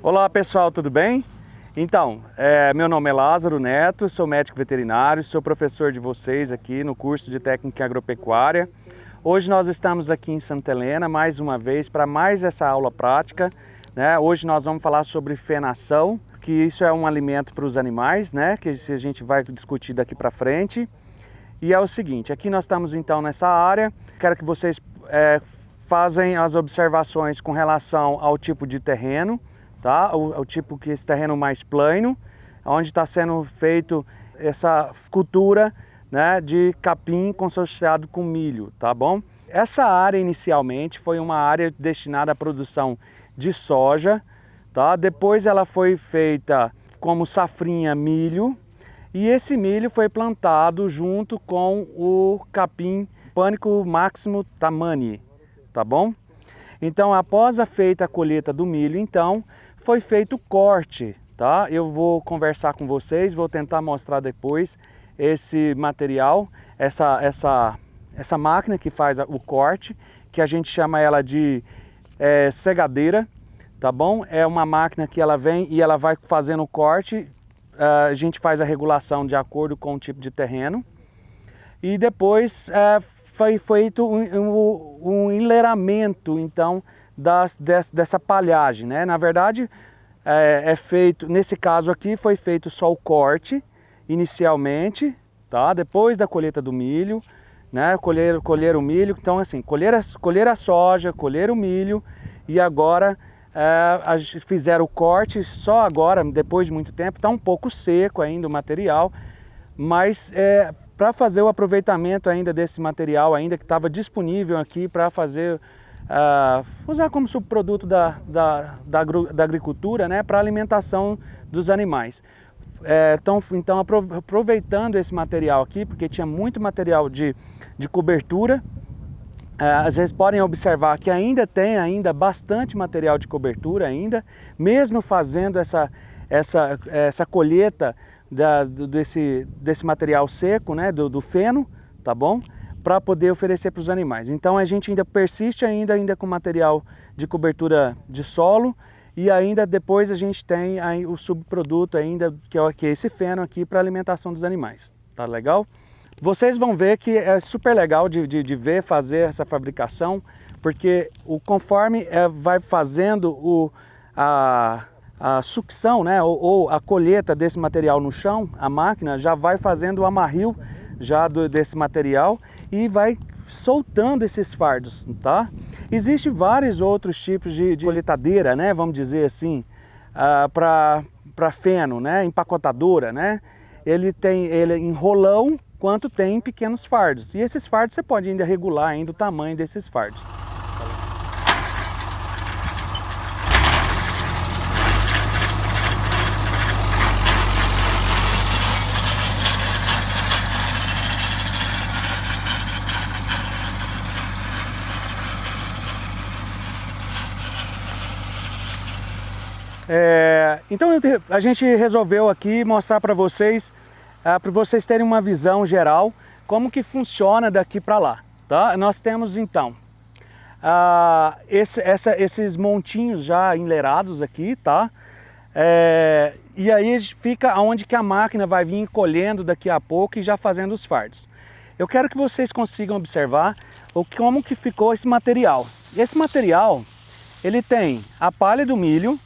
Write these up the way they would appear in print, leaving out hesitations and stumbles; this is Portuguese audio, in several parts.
Olá pessoal, tudo bem? Então, meu nome é Lázaro Neto, sou médico veterinário, sou professor de vocês aqui no curso de técnica agropecuária. Hoje nós estamos aqui em Santa Helena mais uma vez para mais essa aula prática, né? Hoje nós vamos falar sobre fenação, que isso é um alimento para os animais, né? Que a gente vai discutir daqui para frente. E é o seguinte, aqui nós estamos então nessa área, quero que vocês fazem as observações com relação ao tipo de terreno, tá? O tipo que esse terreno mais plano, onde está sendo feito essa cultura, né, de capim consorciado com milho, tá bom? Essa área inicialmente foi uma área destinada à produção de soja, tá? Depois ela foi feita como safrinha milho e esse milho foi plantado junto com o capim Pânico Máximo Tamani, tá bom? Então, após a feita a colheita do milho, então, foi feito o corte, tá? Eu vou conversar com vocês, vou tentar mostrar depois esse material, essa máquina que faz o corte, que a gente chama ela de segadeira, tá bom? É uma máquina que ela vem e ela vai fazendo o corte, a gente faz a regulação de acordo com o tipo de terreno. E depois foi feito um enleiramento, então, dessa palhagem, né? Na verdade, nesse caso aqui, foi feito só o corte, inicialmente, tá? Depois da colheita do milho, né? Colher o milho, então assim, colher a soja, colher o milho e agora fizeram o corte só agora, depois de muito tempo, está um pouco seco ainda o material, mas para fazer o aproveitamento ainda desse material ainda que estava disponível aqui para fazer, usar como subproduto da agricultura, né, para alimentação dos animais. Então aproveitando esse material aqui, porque tinha muito material de cobertura, vocês podem observar que ainda tem bastante material de cobertura ainda, mesmo fazendo essa colheita desse material seco, né, do feno, tá bom? Para poder oferecer para os animais. Então a gente ainda persiste ainda com material de cobertura de solo e ainda depois a gente tem aí o subproduto ainda, que é esse feno aqui para alimentação dos animais. Tá legal? Vocês vão ver que é super legal de ver fazer essa fabricação, porque conforme vai fazendo a sucção, né, ou a colheita desse material no chão, a máquina já vai fazendo o amarrio já desse material e vai soltando esses fardos, tá? Existem vários outros tipos de colheitadeira, né, vamos dizer assim, para feno, né, empacotadora, né? Ele em rolão, quanto tem em pequenos fardos. E esses fardos você pode ainda regular ainda o tamanho desses fardos. Então a gente resolveu aqui mostrar para vocês terem uma visão geral como que funciona daqui para lá, tá? Nós temos então esses montinhos já enleirados aqui, tá? E aí fica onde que a máquina vai vir colhendo daqui a pouco e já fazendo os fardos. Eu quero que vocês consigam observar como que ficou esse material. Esse material, ele tem a palha do milho,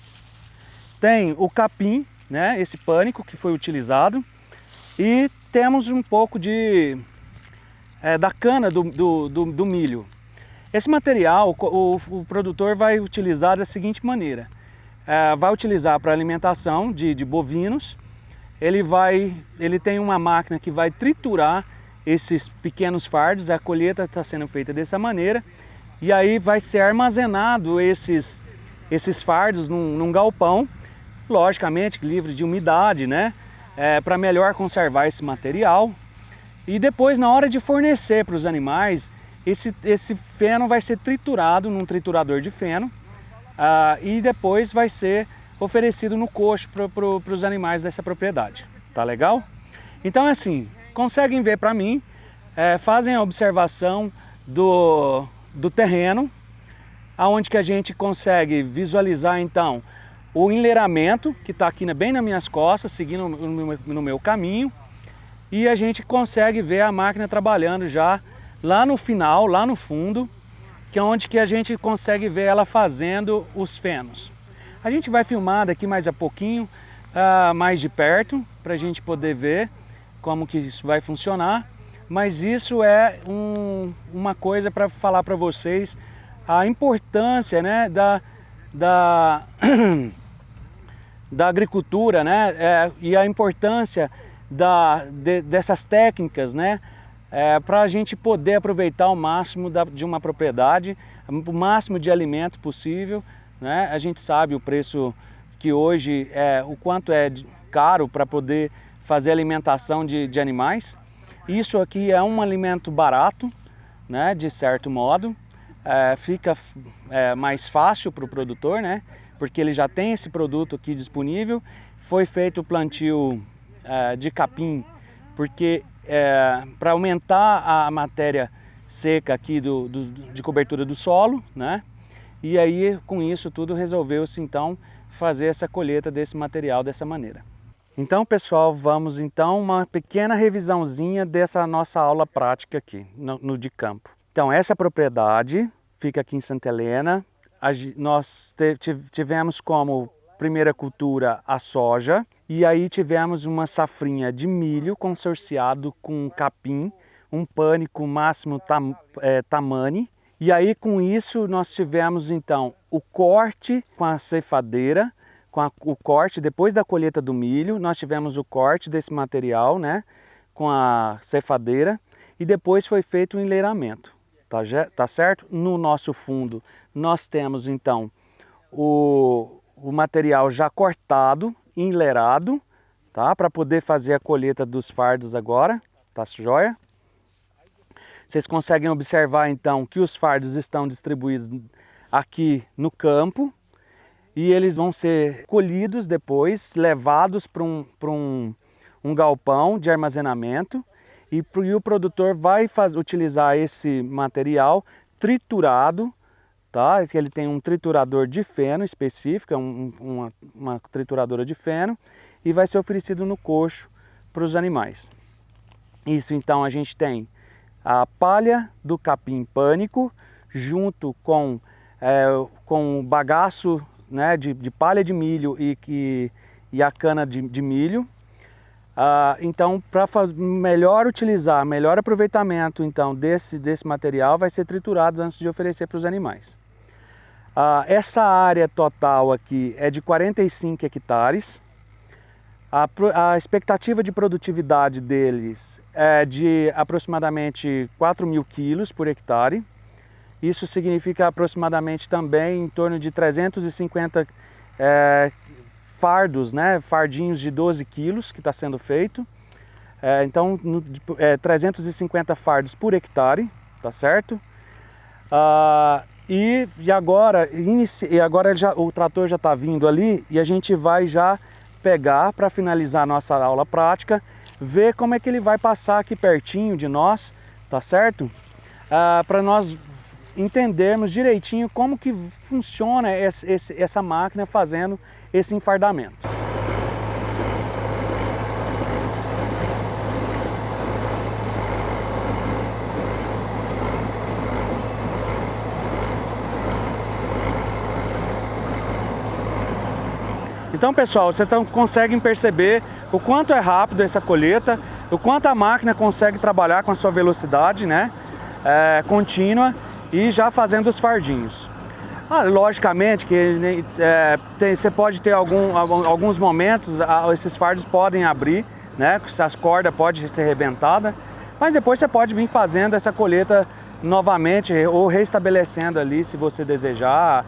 tem o capim, né, esse pânico que foi utilizado, e temos um pouco da cana do milho. Esse material o produtor vai utilizar da seguinte maneira, vai utilizar para alimentação de bovinos, ele tem uma máquina que vai triturar esses pequenos fardos, a colheita está sendo feita dessa maneira, e aí vai ser armazenado esses fardos num galpão, logicamente livre de umidade, né? Para melhor conservar esse material. E depois, na hora de fornecer para os animais, esse feno vai ser triturado num triturador de feno e depois vai ser oferecido no coxo para os animais dessa propriedade. Tá legal? Então, assim, conseguem ver para mim, fazem a observação do terreno, aonde que a gente consegue visualizar então o enleiramento, que está aqui bem nas minhas costas, seguindo no meu caminho, e a gente consegue ver a máquina trabalhando já lá no final, lá no fundo, que é onde que a gente consegue ver ela fazendo os fenos. A gente vai filmar daqui mais a pouquinho, mais de perto, para a gente poder ver como que isso vai funcionar, mas isso é uma coisa para falar para vocês a importância, né, da agricultura, né, e a importância dessas técnicas, né, para a gente poder aproveitar o máximo de uma propriedade, o máximo de alimento possível, né? A gente sabe o preço que hoje o quanto é caro para poder fazer alimentação de animais. Isso aqui é um alimento barato, né, de certo modo, fica mais fácil para o produtor, né, porque ele já tem esse produto aqui disponível. Foi feito o plantio de capim, porque para aumentar a matéria seca aqui de cobertura do solo, né? E aí com isso tudo resolveu-se então fazer essa colheita desse material dessa maneira. Então pessoal, vamos então uma pequena revisãozinha dessa nossa aula prática aqui no de campo. Então essa propriedade fica aqui em Santa Helena. Nós tivemos como primeira cultura a soja, e aí tivemos uma safrinha de milho consorciado com capim, um pânico máximo tamani. E aí com isso nós tivemos então o corte com a ceifadeira, o corte depois da colheita do milho, nós tivemos o corte desse material, né, com a ceifadeira, e depois foi feito o enleiramento, tá certo? No nosso fundo nós temos então o material já cortado, enleirado, tá? Para poder fazer a colheita dos fardos agora, tá joia? Vocês conseguem observar então que os fardos estão distribuídos aqui no campo e eles vão ser colhidos depois, levados para um galpão de armazenamento e o produtor vai utilizar esse material triturado, tá? Ele tem um triturador de feno específico, uma trituradora de feno, e vai ser oferecido no coxo para os animais. Isso então a gente tem a palha do capim pânico junto com o bagaço, né, de palha de milho e a cana de milho. Então, para melhor utilizar, melhor aproveitamento então desse material, vai ser triturado antes de oferecer para os animais. Essa área total aqui é de 45 hectares. A expectativa de produtividade deles é de aproximadamente 4.000 quilos por hectare. Isso significa aproximadamente também em torno de 350 fardos, né, fardinhos de 12 quilos que está sendo feito. Então, 350 fardos por hectare, tá certo? E agora o trator já está vindo ali e a gente vai já pegar para finalizar a nossa aula prática, ver como é que ele vai passar aqui pertinho de nós, tá certo? Para nós entendermos direitinho como que funciona essa máquina fazendo esse enfardamento. Então pessoal, vocês conseguem perceber o quanto é rápido essa colheita, o quanto a máquina consegue trabalhar com a sua velocidade, né, contínua e já fazendo os fardinhos. Logicamente que você pode ter alguns momentos, esses fardos podem abrir, né, as cordas podem ser arrebentadas, mas depois você pode vir fazendo essa colheita novamente ou restabelecendo ali, se você desejar,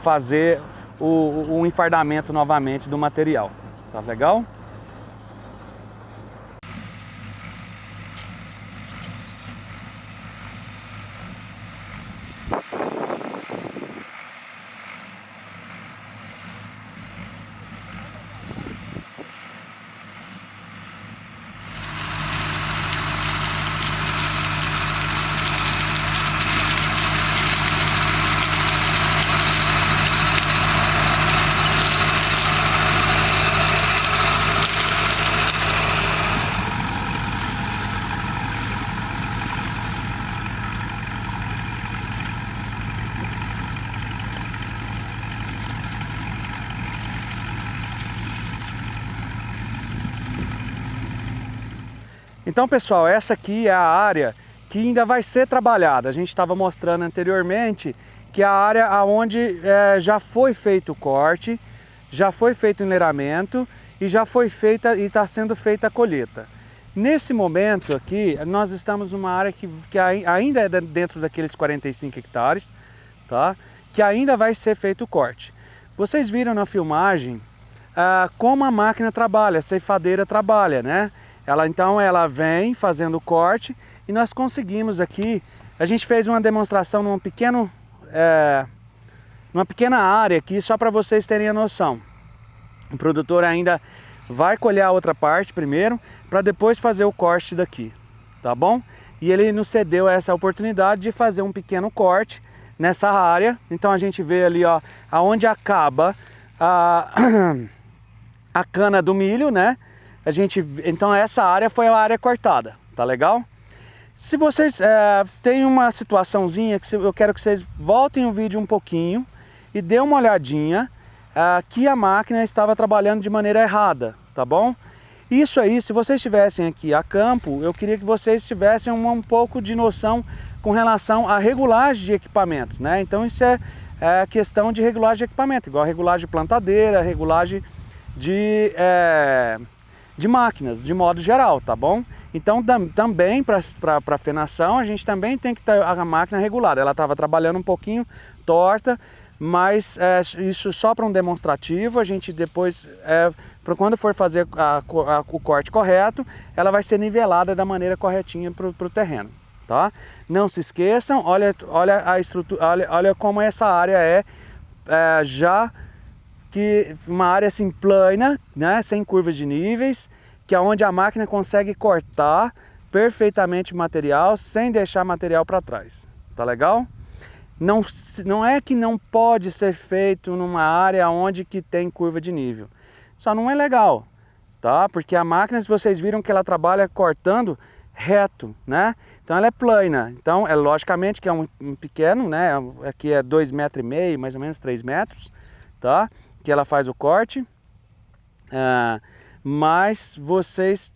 fazer o enfardamento novamente do material. Tá legal? Então, pessoal, essa aqui é a área que ainda vai ser trabalhada. A gente estava mostrando anteriormente que é a área onde já foi feito o corte, já foi feito o enleiramento e já foi feita e está sendo feita a colheita. Nesse momento aqui, nós estamos numa área que ainda é dentro daqueles 45 hectares, tá? Que ainda vai ser feito o corte. Vocês viram na filmagem como a máquina trabalha, a ceifadeira trabalha, né? Então ela vem fazendo o corte e nós conseguimos aqui, a gente fez uma demonstração numa pequena área aqui, só para vocês terem a noção. O produtor ainda vai colher a outra parte primeiro, para depois fazer o corte daqui, tá bom? E ele nos cedeu essa oportunidade de fazer um pequeno corte nessa área. Então a gente vê ali, ó, aonde acaba a cana do milho, né? Então essa área foi a área cortada, tá legal? Se vocês tem uma situaçãozinha que eu quero que vocês voltem o vídeo um pouquinho e dê uma olhadinha que a máquina estava trabalhando de maneira errada, tá bom? Isso aí, se vocês estivessem aqui a campo, eu queria que vocês tivessem um pouco de noção com relação à regulagem de equipamentos, né? Então isso é questão de regulagem de equipamento, igual a regulagem de plantadeira, regulagem de máquinas, de modo geral, tá bom? Então também para a fenação a gente também tem que ter a máquina regulada. Ela estava trabalhando um pouquinho torta, mas isso só para um demonstrativo. A gente depois, quando for fazer o corte correto, ela vai ser nivelada da maneira corretinha para o terreno, tá? Não se esqueçam, olha a estrutura, olha como essa área já que uma área assim plana, né, sem curvas de níveis, que é onde a máquina consegue cortar perfeitamente o material sem deixar material para trás, tá legal? Não é que não pode ser feito numa área onde que tem curva de nível, só não é legal, tá? Porque a máquina, se vocês viram que ela trabalha cortando reto, né? Então ela é plana, então logicamente que é um pequeno, né? Aqui é 2,5 metros, mais ou menos 3 metros, tá? Que ela faz o corte, mas vocês,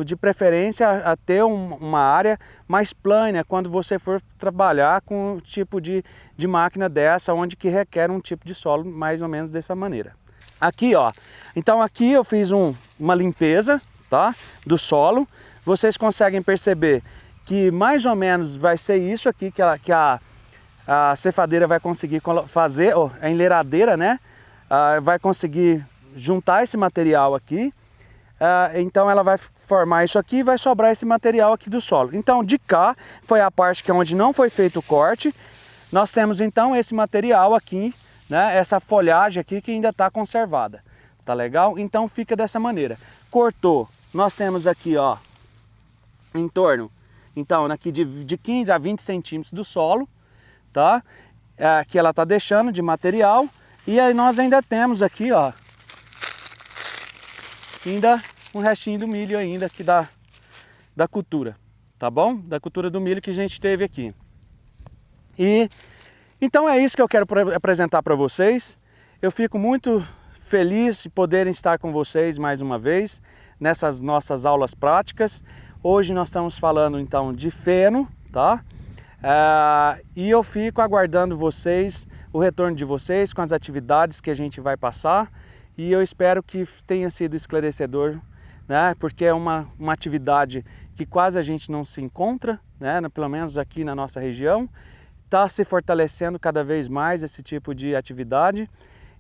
de preferência, a ter uma área mais plana quando você for trabalhar com um tipo de máquina dessa, onde que requer um tipo de solo mais ou menos dessa maneira. Aqui, ó, então aqui eu fiz uma limpeza, tá, do solo. Vocês conseguem perceber que mais ou menos vai ser isso aqui que a cefadeira vai conseguir fazer, ou a enleiradeira, né, vai conseguir juntar esse material aqui. Então ela vai formar isso aqui e vai sobrar esse material aqui do solo. Então de cá foi a parte que é onde não foi feito o corte. Nós temos então esse material aqui, né, essa folhagem aqui que ainda está conservada, tá legal? Então fica dessa maneira. Cortou, nós temos aqui, ó, em torno, então aqui de 15 a 20 centímetros do solo, tá? Que ela está deixando de material. E aí nós ainda temos aqui, ó, ainda um restinho do milho ainda aqui da cultura, tá bom? Da cultura do milho que a gente teve aqui. E então é isso que eu quero apresentar para vocês. Eu fico muito feliz de poderem estar com vocês mais uma vez nessas nossas aulas práticas. Hoje nós estamos falando então de feno, tá? E eu fico aguardando vocês, o retorno de vocês com as atividades que a gente vai passar. E eu espero que tenha sido esclarecedor, né? Porque é uma atividade que quase a gente não se encontra, né? Pelo menos aqui na nossa região. Está se fortalecendo cada vez mais esse tipo de atividade.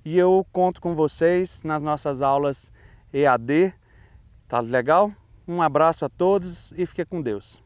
E eu conto com vocês nas nossas aulas EAD. Tá legal? Um abraço a todos e fique com Deus.